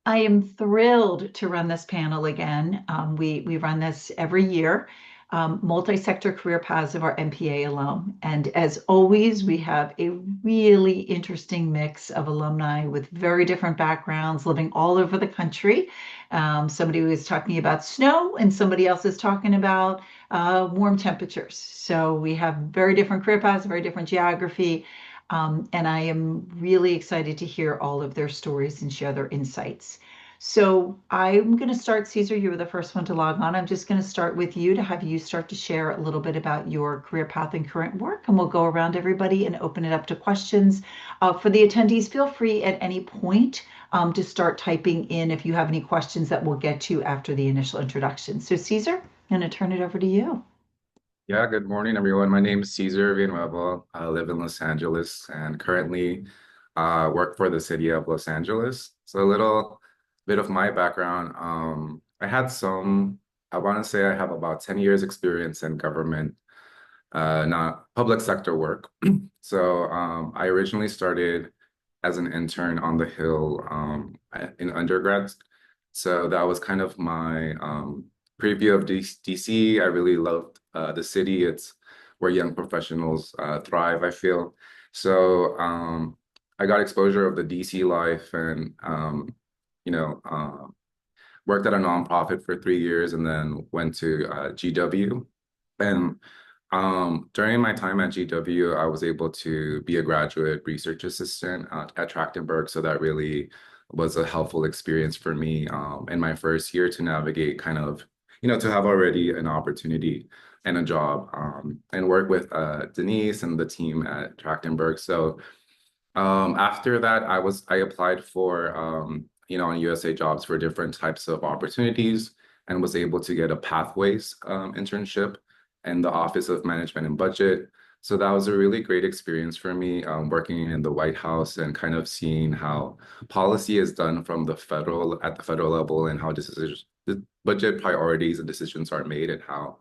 I am thrilled to run this panel again. We run this every year. Multi-sector career paths of our MPA alum. And as always, we have a really interesting mix of alumni with very different backgrounds living all over the country. Somebody was talking about snow, and somebody else is talking about warm temperatures. So we have very different career paths, very different geography. And I am really excited to hear all of their stories and share their insights. So I'm going to start, Caesar, you were the first one to log on. I'm just going to start with you to have you start to share a little bit about your career path and current work, and we'll go around everybody and open it up to questions. For the attendees, feel free at any point to start typing in if you have any questions that we'll get to after the initial introduction. So Caesar, I'm going to turn it over to you. Yeah, good morning, everyone. My name is Cesar Villanueva. I live in Los Angeles and currently work for the city of Los Angeles. So a little bit of my background. I want to say I have about 10 years experience in government, not public sector work. So I originally started as an intern on the Hill in undergrad. So that was kind of my preview of DC. I really loved the city. It's where young professionals thrive, I feel. So I got exposure of the DC life and, you know, worked at a nonprofit for 3 years and then went to GW. And during my time at GW, I was able to be a graduate research assistant at Trachtenberg. So that really was a helpful experience for me in my first year to navigate kind of, to have already an opportunity and a job and work with Denise and the team at Trachtenberg. So after that, I applied for, on USA Jobs for different types of opportunities and was able to get a Pathways internship in the Office of Management and Budget. So that was a really great experience for me, working in the White House and kind of seeing how policy is done from at the federal level and how the budget priorities and decisions are made and how,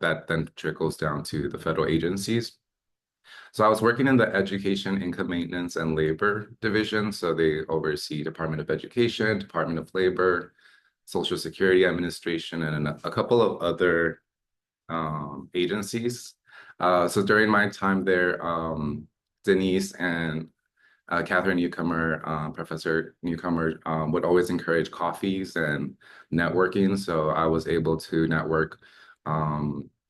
that then trickles down to the federal agencies. So I was working in the Education, Income Maintenance, and Labor Division. So they oversee Department of Education, Department of Labor, Social Security Administration, and a couple of other agencies. So during my time there, Denise and Catherine Newcomer, Professor Newcomer, would always encourage coffees and networking. So I was able to network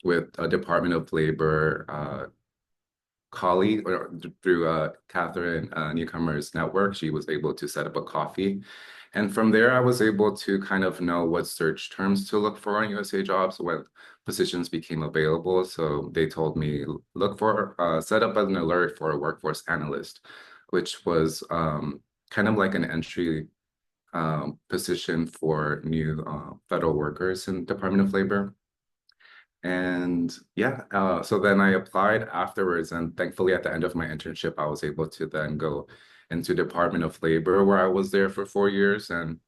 with a Department of Labor colleague or through Catherine Newcomer's network. She was able to set up a coffee. And from there, I was able to kind of know what search terms to look for on USA Jobs when positions became available. So they told me, set up an alert for a workforce analyst, which was kind of like an entry position for new federal workers in Department of Labor. And yeah, so then I applied afterwards, and thankfully at the end of my internship, I was able to then go into Department of Labor, where I was there for 4 years, and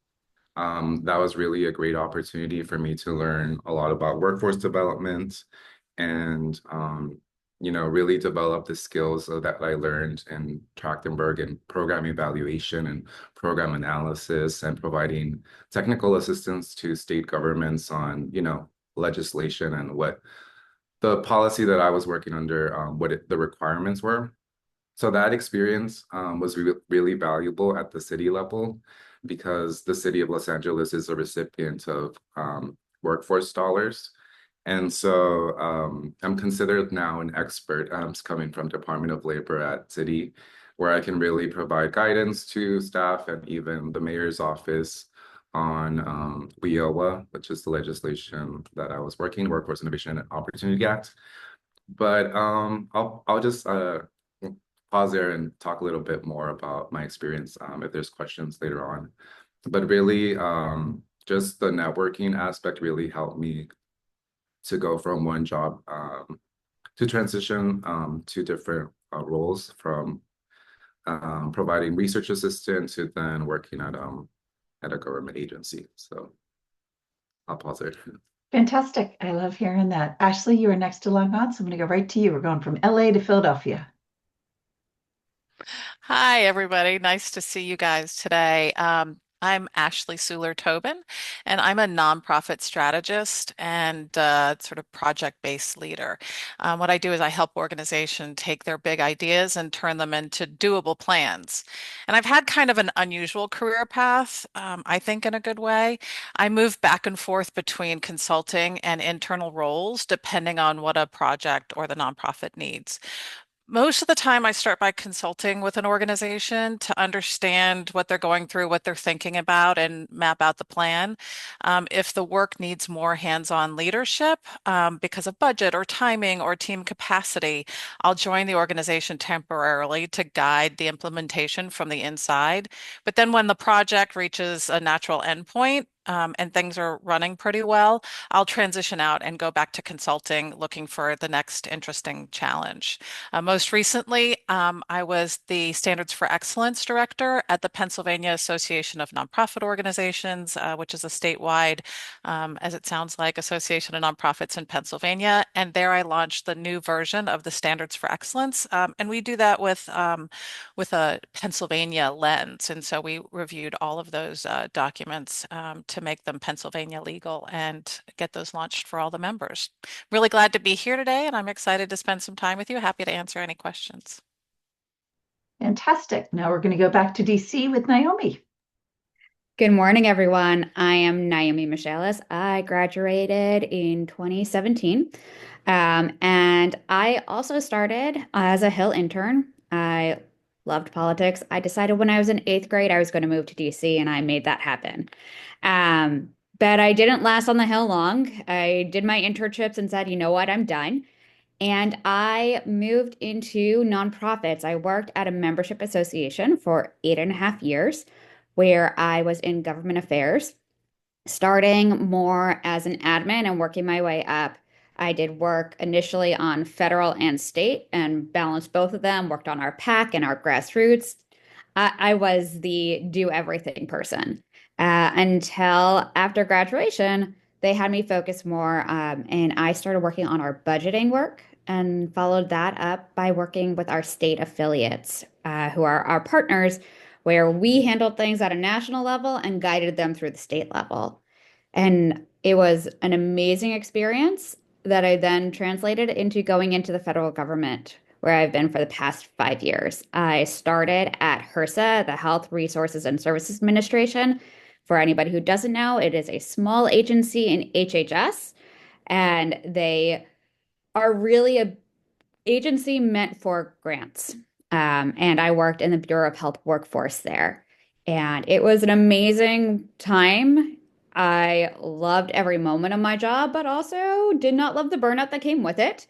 that was really a great opportunity for me to learn a lot about workforce development and really develop the skills that I learned in Trachtenberg and program evaluation and program analysis and providing technical assistance to state governments on, legislation and what the policy that I was working under, the requirements were. So that experience was really valuable at the city level because the city of Los Angeles is a recipient of workforce dollars. And so I'm considered now an expert coming from Department of Labor at City, where I can really provide guidance to staff and even the mayor's office on WIOA, which is the legislation that I was working, Workforce Innovation and Opportunity Act. But I'll just pause there and talk a little bit more about my experience if there's questions later on. But really, just the networking aspect really helped me to go from one job to transition to different roles from providing research assistant to then working at a government agency. So I'll pause there. Fantastic. I love hearing that. Ashley, you are next to log on, so I'm going to go right to you. We're going from LA to Philadelphia. Hi, everybody. Nice to see you guys today. I'm Ashley Suler-Tobin, and I'm a nonprofit strategist and sort of project-based leader. What I do is I help organizations take their big ideas and turn them into doable plans. And I've had kind of an unusual career path, I think in a good way. I move back and forth between consulting and internal roles, depending on what a project or the nonprofit needs. Most of the time, I start by consulting with an organization to understand what they're going through, what they're thinking about, and map out the plan. If the work needs more hands-on leadership, because of budget or timing or team capacity, I'll join the organization temporarily to guide the implementation from the inside. But then when the project reaches a natural endpoint, and things are running pretty well, I'll transition out and go back to consulting, looking for the next interesting challenge. Most recently, I was the Standards for Excellence Director at the Pennsylvania Association of Nonprofit Organizations, which is a statewide, as it sounds like, association of nonprofits in Pennsylvania. And there I launched the new version of the Standards for Excellence. And we do that with a Pennsylvania lens. And so we reviewed all of those documents to make them Pennsylvania legal and get those launched for all the members. Really glad to be here today, and I'm excited to spend some time with you. Happy to answer any questions. Fantastic. Now we're going to go back to DC with Naomi. Good morning, everyone. I am Naomi Michaelis. I graduated in 2017. And I also started as a Hill intern. I loved politics. I decided when I was in eighth grade I was going to move to DC, and I made that happen. But I didn't last on the Hill long. I did my internships and said, you know what, I'm done. And I moved into nonprofits. I worked at a membership association for 8.5 years, where I was in government affairs, starting more as an admin and working my way up. I did work initially on federal and state and balanced both of them, worked on our PAC and our grassroots. I was the do everything person until after graduation, they had me focus more, and I started working on our budgeting work and followed that up by working with our state affiliates, who are our partners, where we handled things at a national level and guided them through the state level. And it was an amazing experience that I then translated into going into the federal government, where I've been for the past 5 years. I started at HRSA, the Health Resources and Services Administration. For anybody who doesn't know, it is a small agency in HHS, and they are really a agency meant for grants. And I worked in the Bureau of Health Workforce there. And it was an amazing time. I loved every moment of my job, but also did not love the burnout that came with it,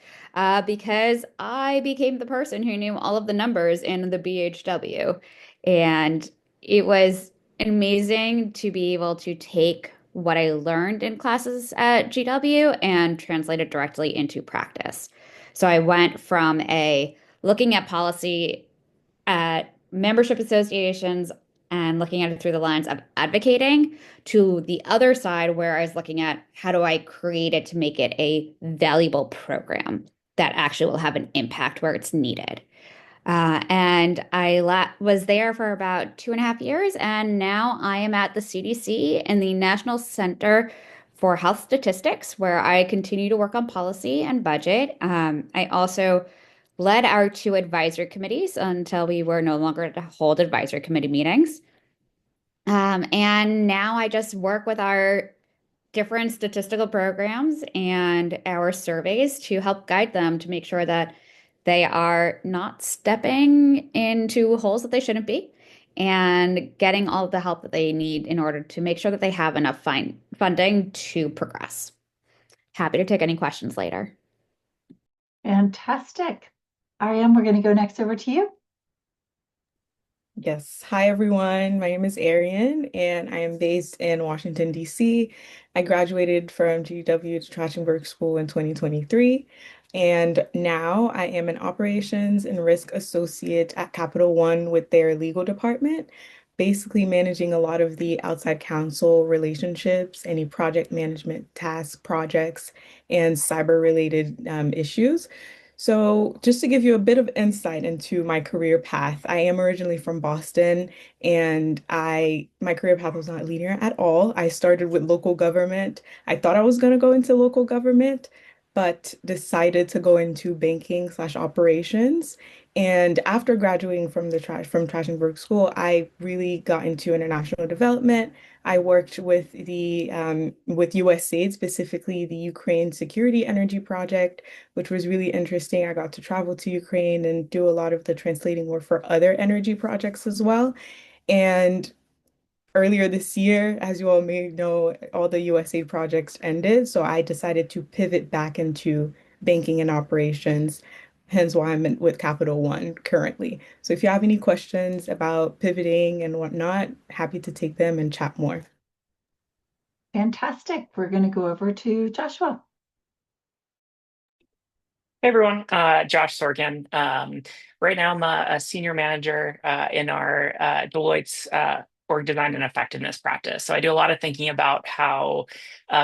because I became the person who knew all of the numbers in the BHW. And it was amazing to be able to take what I learned in classes at GW and translate it directly into practice. So I went from a looking at policy at membership associations and looking at it through the lens of advocating to the other side, where I was looking at how do I create it to make it a valuable program that actually will have an impact where it's needed. And I was there for about 2.5 years, and now I am at the CDC in the National Center for Health Statistics, where I continue to work on policy and budget. I also led our two advisory committees until we were no longer to hold advisory committee meetings. And now I just work with our different statistical programs and our surveys to help guide them to make sure that they are not stepping into holes that they shouldn't be and getting all of the help that they need in order to make sure that they have enough funding to progress. Happy to take any questions later. Fantastic. Ariane, we're going to go next over to you. Yes. Hi, everyone. My name is Arian, and I am based in Washington, D.C. I graduated from GW Trachtenberg School in 2023, and now I am an Operations and Risk Associate at Capital One with their legal department, basically managing a lot of the outside counsel relationships, any project management tasks, projects, and cyber-related issues. So, just to give you a bit of insight into my career path, I am originally from Boston, and I my career path was not linear at all. I started with local government. I thought I was going to go into local government, but decided to go into banking slash operations. And after graduating from Trachtenberg School, I really got into international development. I worked with USAID, specifically the Ukraine Security Energy Project, which was really interesting. I got to travel to Ukraine and do a lot of the translating work for other energy projects as well. And earlier this year, as you all may know, all the USA projects ended. So I decided to pivot back into banking and operations, hence why I'm with Capital One currently. So if you have any questions about pivoting and whatnot, happy to take them and chat more. Fantastic. We're going to go over to Joshua. Hey everyone, Josh Sorkin. Right now, I'm a senior manager in our Deloitte's org design and effectiveness practice. So I do a lot of thinking about how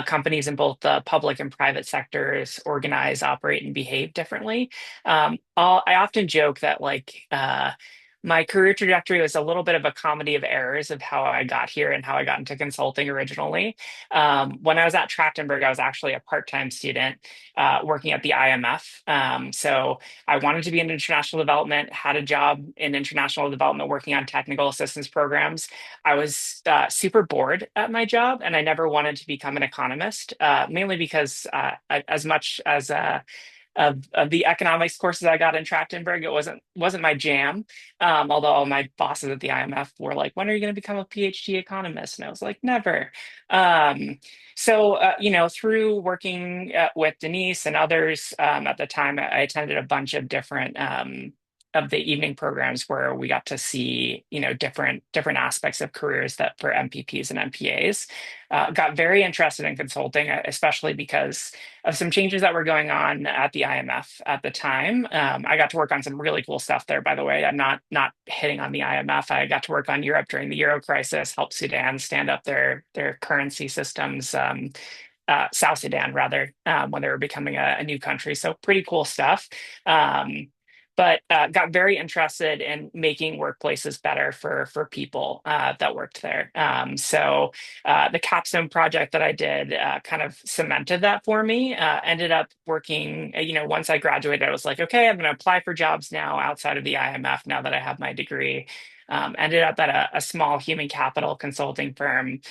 companies in both the public and private sectors organize, operate, and behave differently. I often joke that my career trajectory was a little bit of a comedy of errors of how I got here and how I got into consulting originally. When I was at Trachtenberg, I was actually a part-time student working at the IMF. So I wanted to be in international development, had a job in international development working on technical assistance programs. I was super bored at my job and I never wanted to become an economist, mainly because as much as of the economics courses I got in Trachtenberg, it wasn't my jam. Although all my bosses at the IMF were like, "When are you going to become a PhD economist?" And I was like, "Never." Through working with Denise and others at the time, I attended a bunch of different of the evening programs where we got to see, different aspects of careers that for MPPs and MPAs. Got very interested in consulting, especially because of some changes that were going on at the IMF at the time. I got to work on some really cool stuff there, by the way. I'm not hitting on the IMF. I got to work on Europe during the Euro crisis, help Sudan stand up their currency systems. South Sudan, rather, when they were becoming a new country. So pretty cool stuff. But got very interested in making workplaces better for people that worked there. The capstone project that I did kind of cemented that for me. Ended up working, once I graduated, I was like, okay, I'm going to apply for jobs now outside of the IMF now that I have my degree. Ended up at a small human capital consulting firm.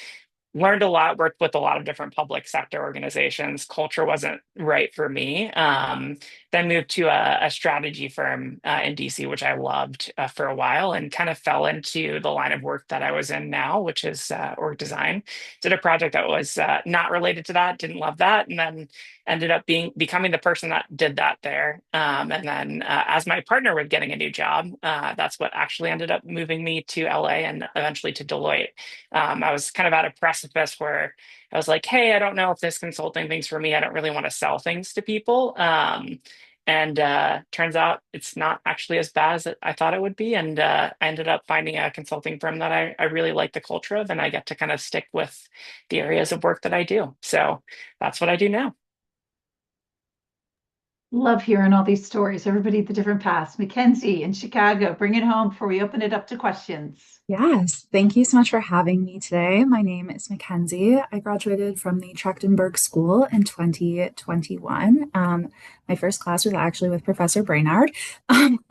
Learned a lot, worked with a lot of different public sector organizations. Culture wasn't right for me. Then moved to a strategy firm in DC, which I loved for a while, and kind of fell into the line of work that I was in now, which is org design. Did a project that was not related to that, didn't love that, and then ended up becoming the person that did that there. And then as my partner was getting a new job, that's what actually ended up moving me to LA and eventually to Deloitte. I was kind of at a precipice where I was like, hey, I don't know if this consulting thing's for me. I don't really want to sell things to people. And turns out it's not actually as bad as I thought it would be. And I ended up finding a consulting firm that I really like the culture of, and I get to kind of stick with the areas of work that I do. So that's what I do now. Love hearing all these stories, everybody, the different paths. Mackenzie in Chicago, bring it home before we open it up to questions. Yes, thank you so much for having me today. My name is Mackenzie. I graduated from the Trachtenberg School in 2021. My first class was actually with Professor Brainard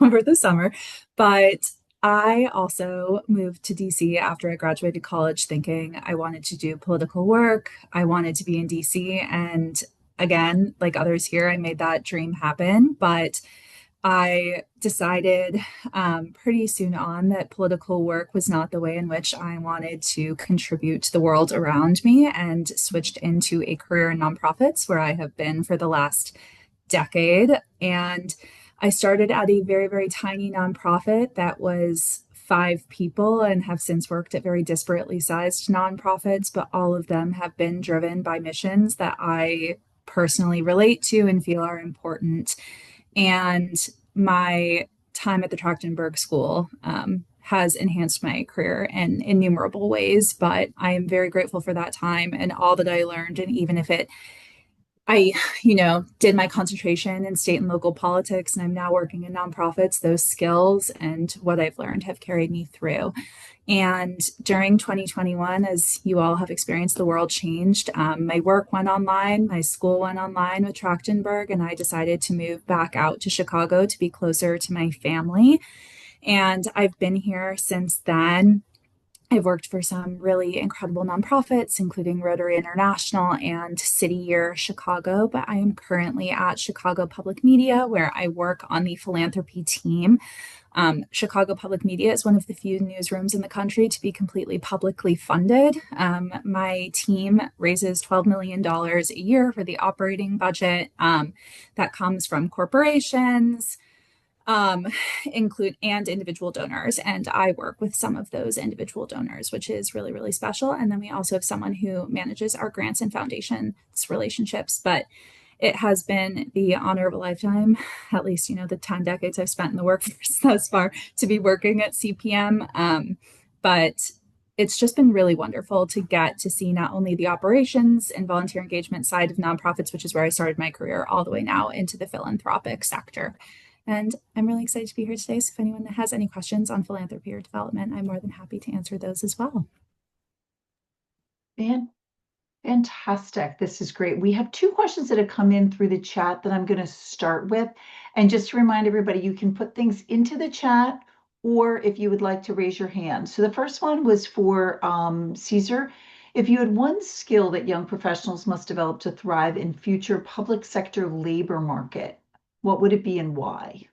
over the summer, but I also moved to DC after I graduated college thinking I wanted to do political work. I wanted to be in DC, and again, like others here, I made that dream happen, but I decided pretty soon on that political work was not the way in which I wanted to contribute to the world around me and switched into a career in nonprofits where I have been for the last decade. And I started at a very, very tiny nonprofit that was 5 people and have since worked at very disparately sized nonprofits, but all of them have been driven by missions that I personally relate to and feel are important. And my time at the Trachtenberg School has enhanced my career in innumerable ways, but I am very grateful for that time and all that I learned. And even if I, did my concentration in state and local politics, and I'm now working in nonprofits. Those skills and what I've learned have carried me through. And during 2021, as you all have experienced, the world changed. My work went online, my school went online with Trachtenberg, and I decided to move back out to Chicago to be closer to my family. And I've been here since then. I've worked for some really incredible nonprofits, including Rotary International and City Year Chicago, but I am currently at Chicago Public Media, where I work on the philanthropy team. Chicago Public Media is one of the few newsrooms in the country to be completely publicly funded. My team raises $12 million a year for the operating budget that comes from corporations, um, include and individual donors. And I work with some of those individual donors, which is really, really special. And then we also have someone who manages our grants and foundations relationships. But it has been the honor of a lifetime, at least, the 10 decades I've spent in the workforce thus far, to be working at CPM. But it's just been really wonderful to get to see not only the operations and volunteer engagement side of nonprofits, which is where I started my career, all the way now into the philanthropic sector. And I'm really excited to be here today. So if anyone has any questions on philanthropy or development, I'm more than happy to answer those as well. Fantastic. This is great. We have two questions that have come in through the chat that I'm going to start with. And just to remind everybody, you can put things into the chat, or if you would like to raise your hand. So the first one was for Caesar. If you had one skill that young professionals must develop to thrive in future public sector labor market, what would it be and why?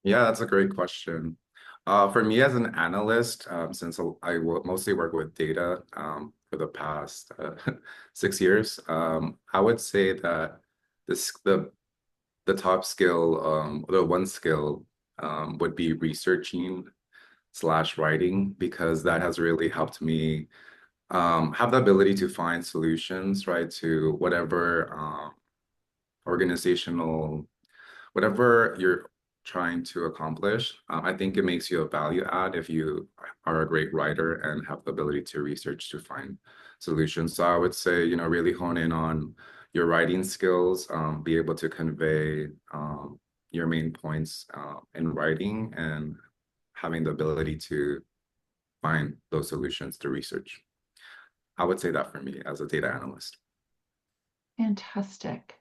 Yeah, that's a great question. For me as an analyst, since mostly work with data for the past 6 years, I would say that the top skill, the one skill, would be researching/writing, because that has really helped me have the ability to find solutions, right, to whatever organizational, whatever you're trying to accomplish. I think it makes you a value add if you are a great writer and have the ability to research to find solutions. So I would say, really hone in on your writing skills, be able to convey your main points in writing, and having the ability to find those solutions through research. I would say that for me as a data analyst. Fantastic.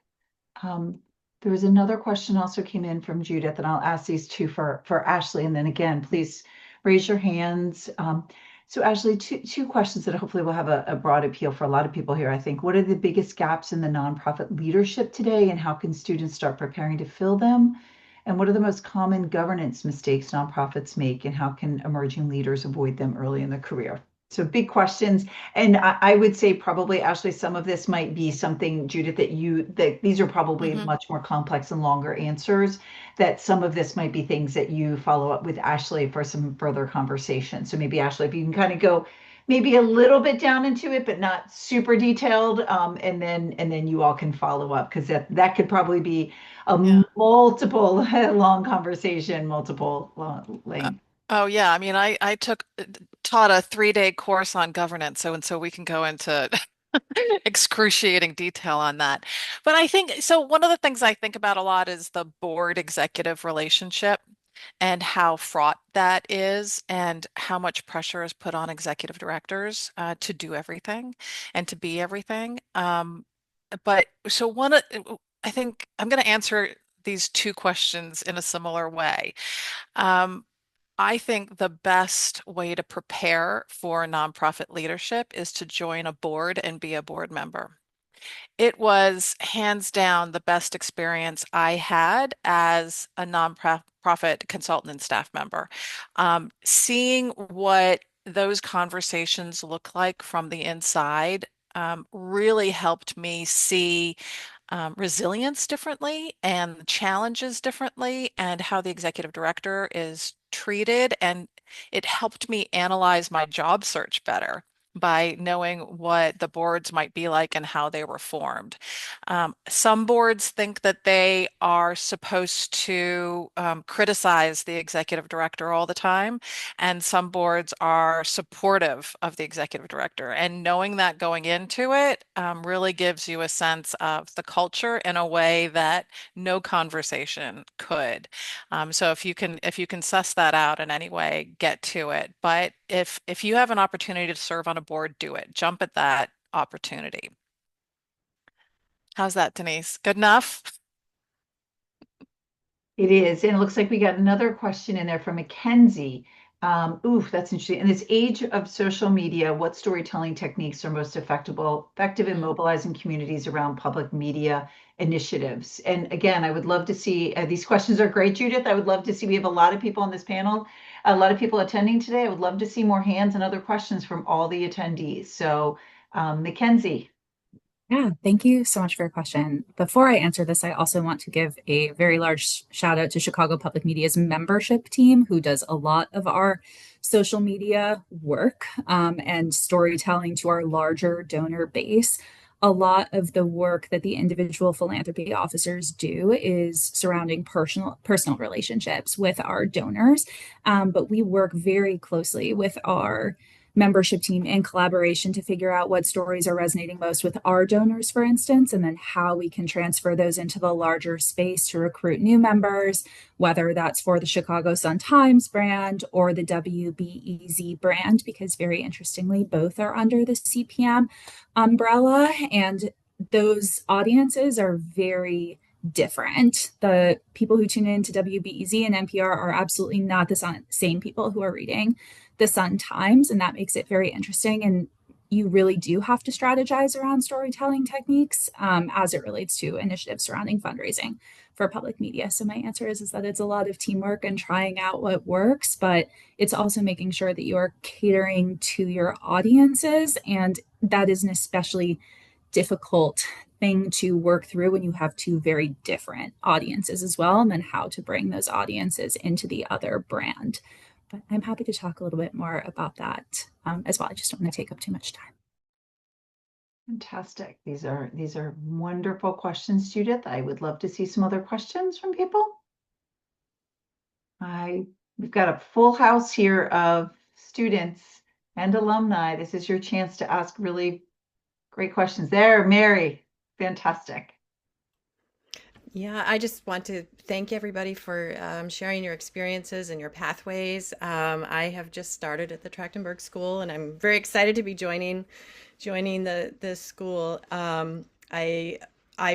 There was another question also came in from Judith, and I'll ask these two for Ashley. And then again, please raise your hands. So Ashley, two questions that hopefully will have a broad appeal for a lot of people here, I think. What are the biggest gaps in the nonprofit leadership today, and how can students start preparing to fill them? And what are the most common governance mistakes nonprofits make, and how can emerging leaders avoid them early in their career? So big questions. And I would say probably, Ashley, some of this might be something, Judith, that these are probably much more complex and longer answers, that some of this might be things that you follow up with Ashley for some further conversation. So maybe Ashley, if you can kind of go maybe a little bit down into it, but not super detailed. And then you all can follow up, because that could probably be a multiple long conversation, multiple length. Oh yeah, I mean, I taught a 3-day course on governance, so we can go into excruciating detail on that. But I think so. One of the things I think about a lot is the board executive relationship and how fraught that is, and how much pressure is put on executive directors to do everything and to be everything. But so I think I'm going to answer these two questions in a similar way. Um, I think the best way to prepare for nonprofit leadership is to join a board and be a board member. It was hands down the best experience I had as a nonprofit consultant and staff member. Seeing what those conversations look like from the inside really helped me see resilience differently, and challenges differently, and how the executive director is treated. And it helped me analyze my job search better. by knowing what the boards might be like and how they were formed. Some boards think that they are supposed to criticize the executive director all the time, and some boards are supportive of the executive director. And knowing that going into it really gives you a sense of the culture in a way that no conversation could. So if you can suss that out in any way, get to it. But if you have an opportunity to serve on a board, do it. Jump at that opportunity. How's that, Denise? Good enough? It is. And it looks like we got another question in there from Mackenzie. Ooh, that's interesting. In this age of social media, what storytelling techniques are most effective in mobilizing communities around public media initiatives? And again, I would love to see, these questions are great, Judith. I would love to see, we have a lot of people on this panel, a lot of people attending today. I would love to see more hands and other questions from all the attendees. So, Mackenzie. Yeah, thank you so much for your question. Before I answer this, I also want to give a very large shout out to Chicago Public Media's membership team, who does a lot of our social media work and storytelling to our larger donor base. A lot of the work that the individual philanthropy officers do is surrounding personal relationships with our donors, but we work very closely with our membership team in collaboration to figure out what stories are resonating most with our donors, for instance, and then how we can transfer those into the larger space to recruit new members, whether that's for the Chicago Sun-Times brand or the WBEZ brand, because very interestingly, both are under the CPM umbrella, and those audiences are very different. The people who tune in to WBEZ and NPR are absolutely not the same people who are reading the Sun-Times, and that makes it very interesting. And you really do have to strategize around storytelling techniques as it relates to initiatives surrounding fundraising for public media. So my answer is that it's a lot of teamwork and trying out what works, but it's also making sure that you are catering to your audiences, and that is an especially difficult thing to work through when you have two very different audiences as well, and then how to bring those audiences into the other brand. But I'm happy to talk a little bit more about that as well. I just don't want to take up too much time. Fantastic. These are wonderful questions, Judith. I would love to see some other questions from people. We've got a full house here of students and alumni. This is your chance to ask really great questions. There, Mary. Fantastic. Yeah, I just want to thank everybody for sharing your experiences and your pathways. I have just started at the Trachtenberg School, and I'm very excited to be joining the school. I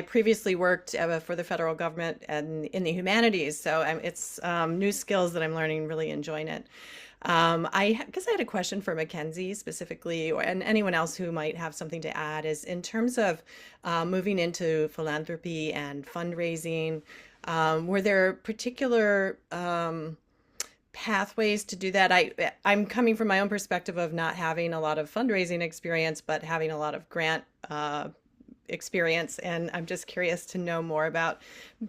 previously worked for the federal government and in the humanities, so it's new skills that I'm learning, really enjoying it. I guess I had a question for Mackenzie specifically, and anyone else who might have something to add, is in terms of moving into philanthropy and fundraising, were there particular pathways to do that? I'm coming from my own perspective of not having a lot of fundraising experience, but having a lot of grant experience, and I'm just curious to know more about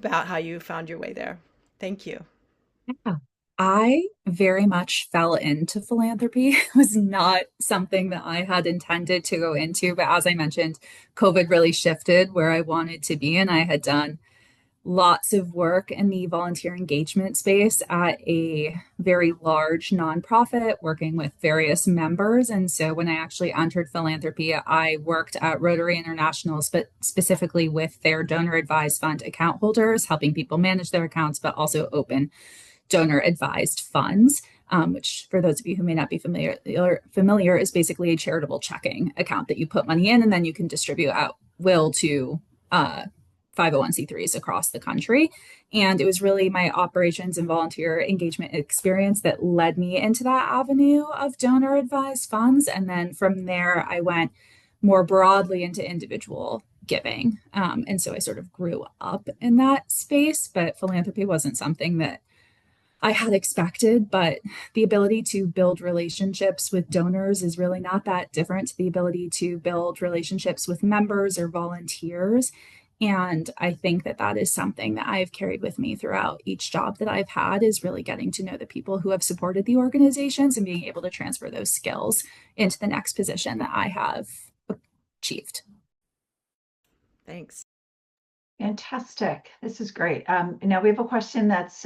how you found your way there. Thank you. Yeah. I very much fell into philanthropy. It was not something that I had intended to go into, but as I mentioned, COVID really shifted where I wanted to be, and I had done lots of work in the volunteer engagement space at a very large nonprofit working with various members. And so when I actually entered philanthropy, I worked at Rotary International, but specifically with their donor advised fund account holders, helping people manage their accounts, but also open donor advised funds, which for those of you who may not be familiar is basically a charitable checking account that you put money in and then you can distribute at will to 501c3s across the country. And it was really my operations and volunteer engagement experience that led me into that avenue of donor advised funds. And then from there, I went more broadly into individual giving. And so I sort of grew up in that space, but philanthropy wasn't something that I had expected, but the ability to build relationships with donors is really not that different to the ability to build relationships with members or volunteers. And I think that that is something that I've carried with me throughout each job that I've had, is really getting to know the people who have supported the organizations and being able to transfer those skills into the next position that I have achieved. Thanks. Fantastic. This is great. Now we have a question that's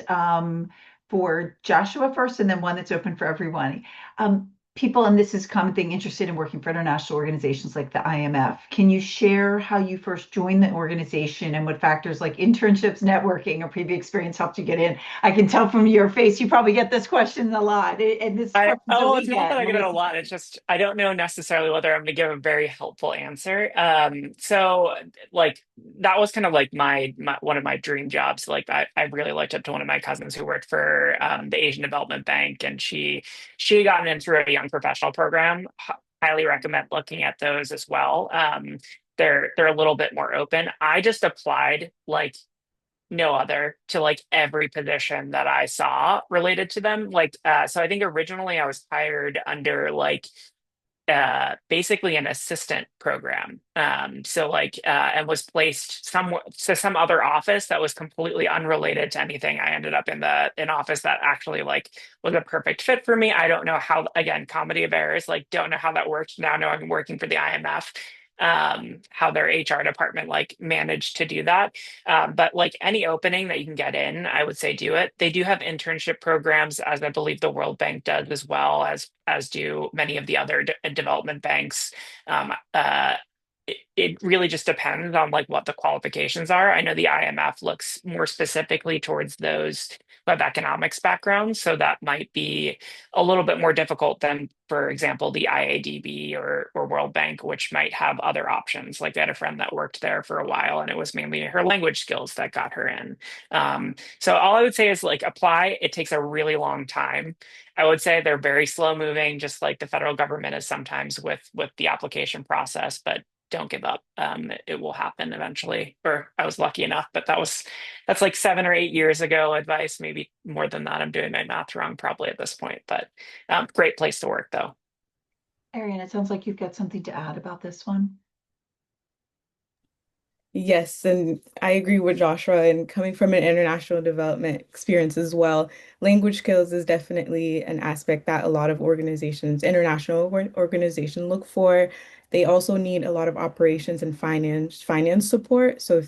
for Joshua first, and then one that's open for everyone. People, and this is common thing, interested in working for international organizations like the IMF. Can you share how you first joined the organization and what factors like internships, networking, or previous experience helped you get in? I can tell from your face you probably get this question a lot, and this question that It's we not that get, I get it a Melissa. lot. It's just I don't know necessarily whether I'm going to give a very helpful answer. So like that was kind of like my one of my dream jobs. Like I really looked up to one of my cousins who worked for the Asian Development Bank, and she had gotten in through a young professional program. Highly recommend looking at those as well. They're a little bit more open. I just applied like no other to like every position that I saw related to them. So I think originally I was hired under like basically an assistant program. And was placed some other office that was completely unrelated to anything. I ended up in an office that actually like was a perfect fit for me. I don't know how, again, comedy of errors, like don't know how that worked. Now know I'm working for the IMF. How their HR department like managed to do that. But like any opening that you can get in, I would say do it. They do have internship programs, as I believe the World Bank does, as well as do many of the other development banks. It really just depends on like what the qualifications are. I know the IMF looks more specifically towards those who have economics backgrounds, so that might be a little bit more difficult than, for example, the IADB or World Bank, which might have other options. Like they had a friend that worked there for a while, and it was mainly her language skills that got her in. So all I would say is like apply. It takes a really long time. I would say they're very slow moving, just like the federal government is sometimes with the application process, but don't give up. It will happen eventually. Or I was lucky enough, but that's like 7 or 8 years ago advice, maybe more than that. I'm doing my math wrong probably at this point, but great place to work though. Ariane, it sounds like you've got something to add about this one. Yes, and I agree with Joshua. And coming from an international development experience as well, language skills is definitely an aspect that a lot of organizations, organizations look for. They also need a lot of operations and finance support. So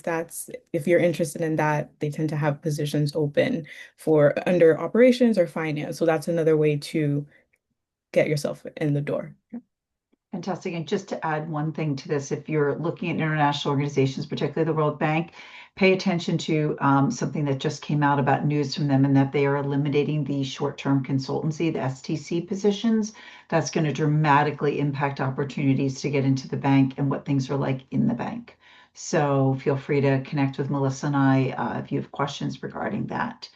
if you're interested in that, they tend to have positions open for under operations or finance. So that's another way to get yourself in the door. Fantastic. And just to add one thing to this, if you're looking at international organizations, particularly the World Bank, pay attention to something that just came out about news from them, and that they are eliminating the short-term consultancy, the STC positions. That's going to dramatically impact opportunities to get into the bank and what things are like in the bank. So feel free to connect with Melissa and I if you have questions regarding that.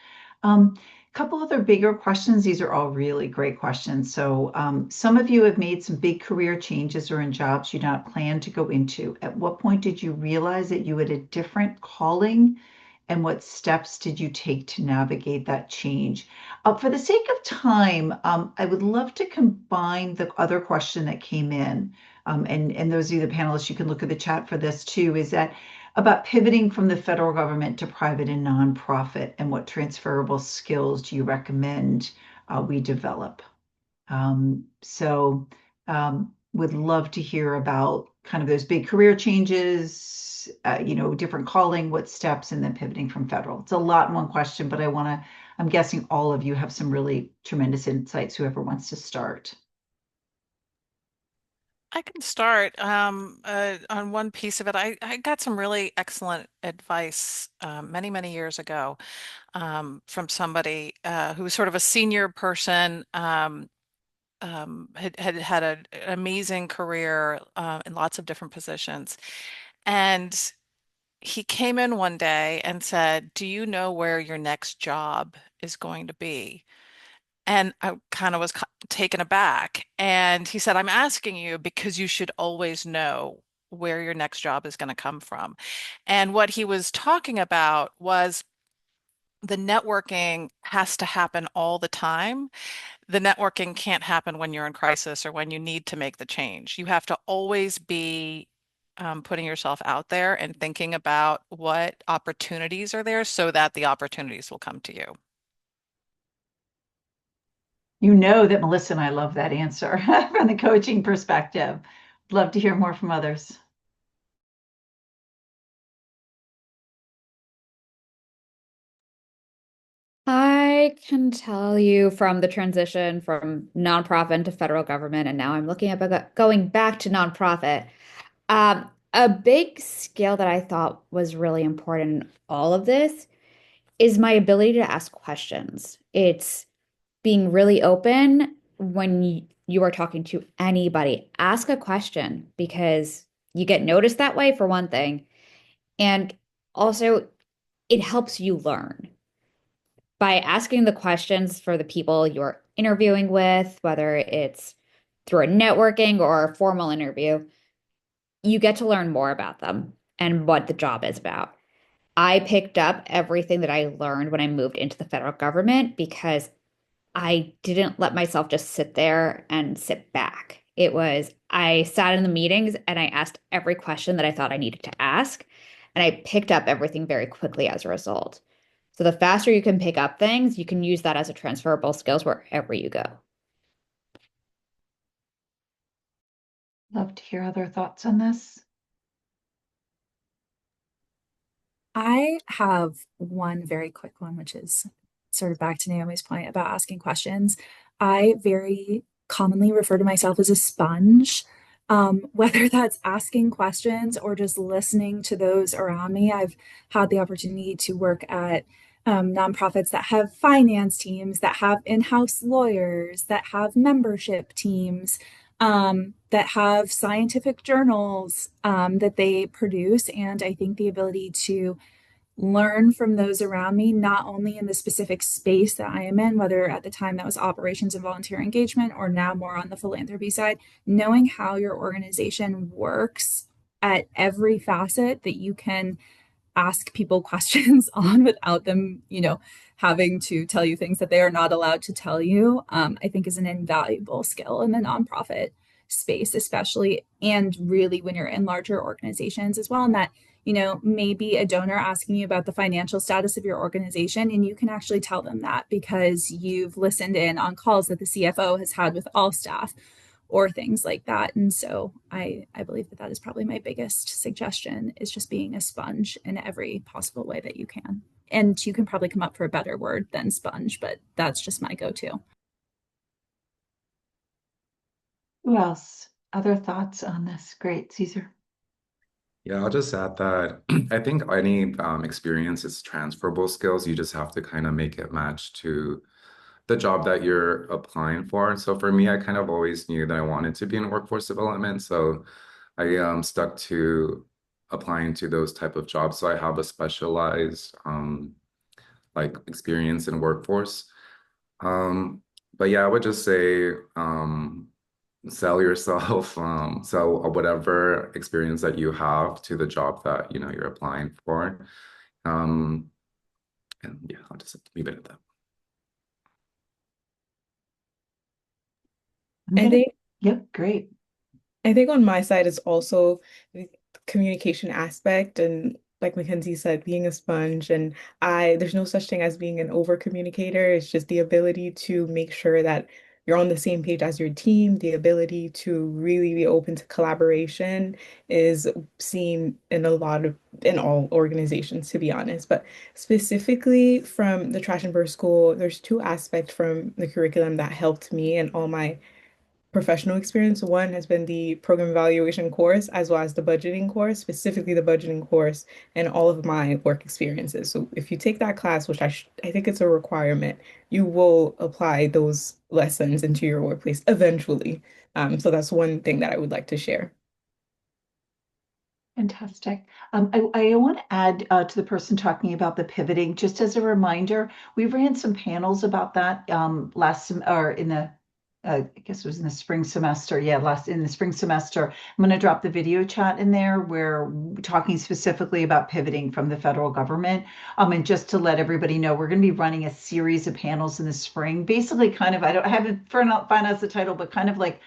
Couple other bigger questions. These are all really great questions. So some of you have made some big career changes or in jobs you not plan to go into. At what point did you realize that you had a different calling, and what steps did you take to navigate that change? For the sake of time, I would love to combine the other question that came in. And those of you, the panelists, you can look at the chat for this too, is that about pivoting from the federal government to private and nonprofit, and what transferable skills do you recommend we develop? So would love to hear about kind of those big career changes, different calling, what steps, and then pivoting from federal. It's a lot in one question, but I'm guessing all of you have some really tremendous insights, whoever wants to start. I can start on one piece of it. I got some really excellent advice many, many years ago from somebody who was sort of a senior person, had an amazing career in lots of different positions. And he came in one day and said, "Do you know where your next job is going to be?" And I kind of was taken aback. And he said, "I'm asking you because you should always know where your next job is going to come from." And what he was talking about was the networking has to happen all the time. The networking can't happen when you're in crisis or when you need to make the change. You have to always be putting yourself out there and thinking about what opportunities are there so that the opportunities will come to you. You know that Melissa and I love that answer from the coaching perspective. Love to hear more from others. I can tell you from the transition from nonprofit to federal government, and now I'm looking at going back to nonprofit. A big skill that I thought was really important in all of this is my ability to ask questions. It's being really open when you are talking to anybody. Ask a question because you get noticed that way, for one thing. And also, it helps you learn by asking the questions for the people you're interviewing with, whether it's through a networking or a formal interview, you get to learn more about them and what the job is about. I picked up everything that I learned when I moved into the federal government because I didn't let myself just sit there and sit back. It was, I sat in the meetings and I asked every question that I thought I needed to ask, and I picked up everything very quickly as a result. So the faster you can pick up things, you can use that as a transferable skills wherever you go. Love to hear other thoughts on this. I have one very quick one, which is sort of back to Naomi's point about asking questions. I very commonly refer to myself as a sponge, whether that's asking questions or just listening to those around me. I've had the opportunity to work at nonprofits that have finance teams, that have in-house lawyers, that have membership teams, that have scientific journals that they produce. And I think the ability to learn from those around me, not only in the specific space that I am in, whether at the time that was operations and volunteer engagement, or now more on the philanthropy side, knowing how your organization works at every facet that you can ask people questions on without them, having to tell you things that they are not allowed to tell you, I think is an invaluable skill in the nonprofit space, especially, and really when you're in larger organizations as well. And that, maybe a donor asking you about the financial status of your organization, and you can actually tell them that because you've listened in on calls that the CFO has had with all staff or things like that. And so I believe that is probably my biggest suggestion, is just being a sponge in every possible way that you can. And you can probably come up for a better word than sponge, but that's just my go-to. Who else? Other thoughts on this? Great, Caesar. Yeah, I'll just add that I think any experience is transferable skills. You just have to kind of make it match to the job that you're applying for. So for me, I kind of always knew that I wanted to be in workforce development. So I stuck to applying to those type of jobs. So I have a specialized like experience in workforce. Um, but yeah, I would just say sell yourself, sell whatever experience that you have to the job that you're applying for. And yeah, I'll just leave it at that. I think Yep, great. I think on my side is also the communication aspect, and like Mackenzie said, being a sponge. And there's no such thing as being an over communicator. It's just the ability to make sure that you're on the same page as your team. The ability to really be open to collaboration is seen in all organizations, to be honest. But specifically from the Trash and Burn School, there's two aspects from the curriculum that helped me and all my professional experience. One has been the program evaluation course, as well as the budgeting course, specifically the budgeting course and all of my work experiences. So if you take that class, which I think it's a requirement, you will apply those lessons into your workplace eventually. So that's one thing that I would like to share. Fantastic. I want to add to the person talking about the pivoting, just as a reminder, we ran some panels about that or in the I guess it was in the spring semester. Yeah, in the spring semester. I'm going to drop the video chat in there where we're talking specifically about pivoting from the federal government. And just to let everybody know, we're going to be running a series of panels in the spring, basically kind of, I haven't found out the title, but kind of like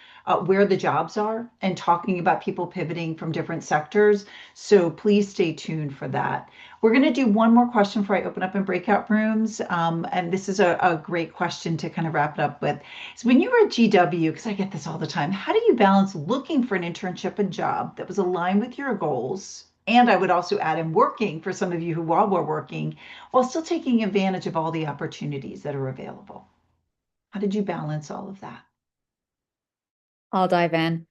where the jobs are and talking about people pivoting from different sectors. So please stay tuned for that. We're going to do one more question before I open up in breakout rooms. And this is a great question to kind of wrap it up with. So when you were at GW, because I get this all the time, how do you balance looking for an internship and job that was aligned with your goals? And I would also add in working for some of you who while we're working, while still taking advantage of all the opportunities that are available. How did you balance all of that? I'll dive in.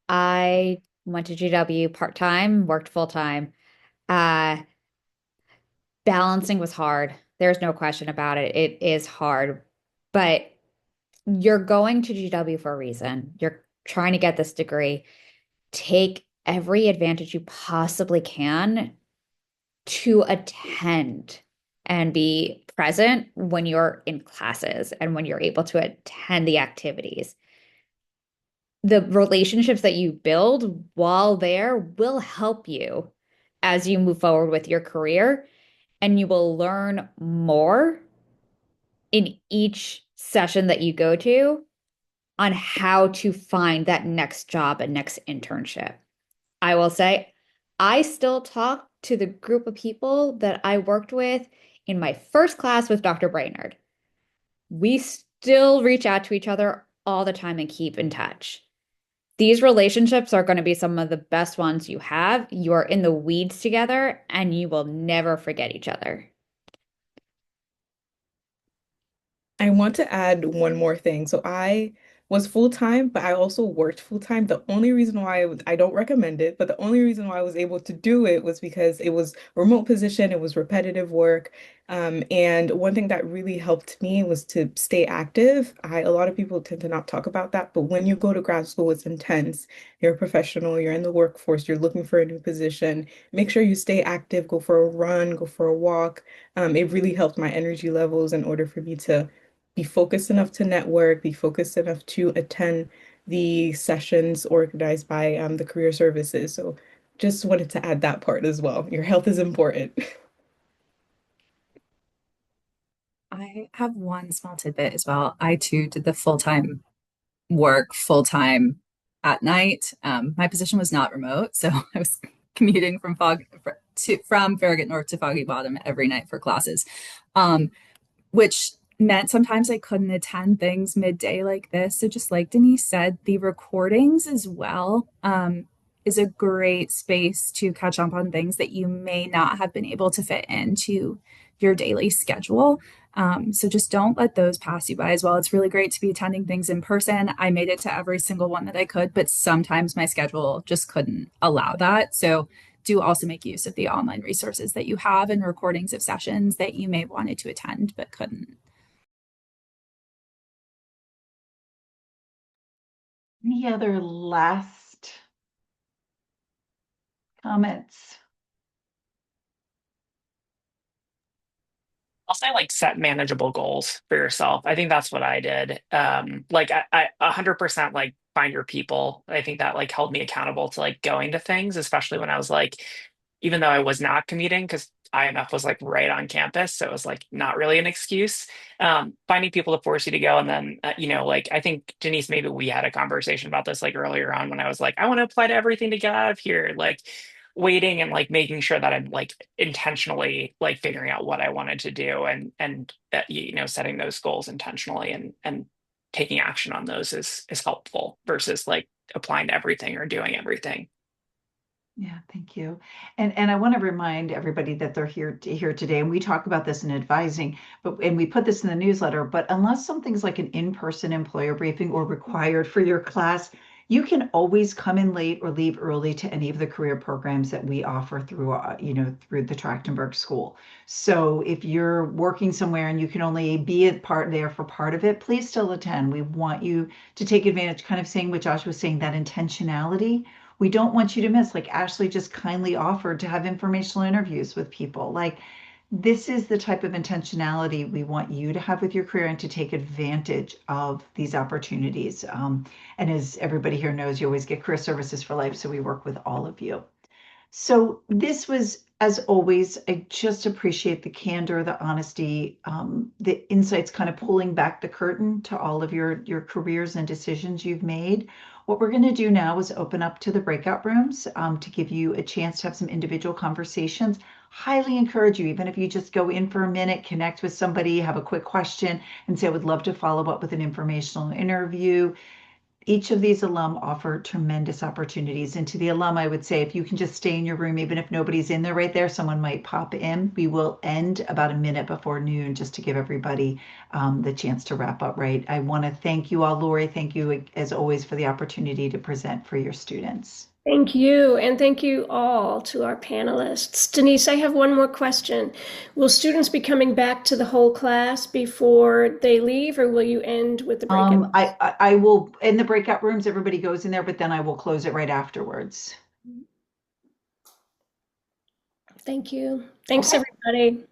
I went to GW part-time, worked full-time. Uh, Balancing was hard. There's no question about it. It is hard, but you're going to GW for a reason. You're trying to get this degree. Take every advantage you possibly can to attend and be present when you're in classes and when you're able to attend the activities. The relationships that you build while there will help you as you move forward with your career, and you will learn more in each session that you go to on how to find that next job and next internship. I will say, I still talk to the group of people that I worked with in my first class with Dr. Brainerd. We still reach out to each other all the time and keep in touch. These relationships are going to be some of the best ones you have. You are in the weeds together and you will never forget each other. I want to add one more thing. So I was full-time, but I also worked full-time. The only reason why I don't recommend it, but the only reason why I was able to do it was because it was a remote position, it was repetitive work. And one thing that really helped me was to stay active. A lot of people tend to not talk about that, but when you go to grad school, it's intense. You're a professional, you're in the workforce, you're looking for a new position. Make sure you stay active, go for a run, go for a walk. It really helped my energy levels in order for me to be focused enough to network, be focused enough to attend the sessions organized by the career services. So just wanted to add that part as well. Your health is important. I have one small tidbit as well. I too did the full-time work full-time at night. My position was not remote, so I was commuting from Farragut North to Foggy Bottom every night for classes, which meant sometimes I couldn't attend things midday like this. So just like Denise said, the recordings as well is a great space to catch up on things that you may not have been able to fit into your daily schedule. So just don't let those pass you by as well. It's really great to be attending things in person. I made it to every single one that I could, but sometimes my schedule just couldn't allow that. So do also make use of the online resources that you have and recordings of sessions that you may have wanted to attend but couldn't. Any other last comments? I'll say like set manageable goals for yourself. I think that's what I did. I 100% like find your people. I think that like held me accountable to like going to things, especially when I was like, even though I was not commuting because IMF was like right on campus, so it was like not really an excuse. Finding people to force you to go, and then like I think Denise, maybe we had a conversation about this like earlier on when I was like, I want to apply to everything to get out of here, like waiting and like making sure that I'm like intentionally like figuring out what I wanted to do and setting those goals intentionally and taking action on those is helpful versus like applying to everything or doing everything. Yeah, thank you. And I want to remind everybody that they're here today, and we talk about this in advising, and we put this in the newsletter, but unless something's like an in-person employer briefing or required for your class, you can always come in late or leave early to any of the career programs that we offer through the Trachtenberg School. So if you're working somewhere and you can only be a part there for part of it, please still attend. We want you to take advantage, kind of saying what Josh was saying, that intentionality. We don't want you to miss, like Ashley just kindly offered to have informational interviews with people. Like, this is the type of intentionality we want you to have with your career and to take advantage of these opportunities. And as everybody here knows, you always get career services for life, so we work with all of you. So this was, as always, I just appreciate the candor, the honesty, the insights, kind of pulling back the curtain to all of your careers and decisions you've made. What we're going to do now is open up to the breakout rooms to give you a chance to have some individual conversations. Highly encourage you, even if you just go in for a minute, connect with somebody, have a quick question, and say, I would love to follow up with an informational interview. Each of these alum offer tremendous opportunities. And to the alum, I would say, if you can just stay in your room, even if nobody's in there right there, someone might pop in. We will end about a minute before noon just to give everybody the chance to wrap up right. I want to thank you all, Lori. Thank you, as always, for the opportunity to present for your students. Thank you, and thank you all to our panelists. Denise, I have one more question. Will students be coming back to the whole class before they leave, or will you end with the breakout? I will, in the breakout rooms, everybody goes in there, but then I will close it right afterwards. Thank you. Thanks, Okay. everybody.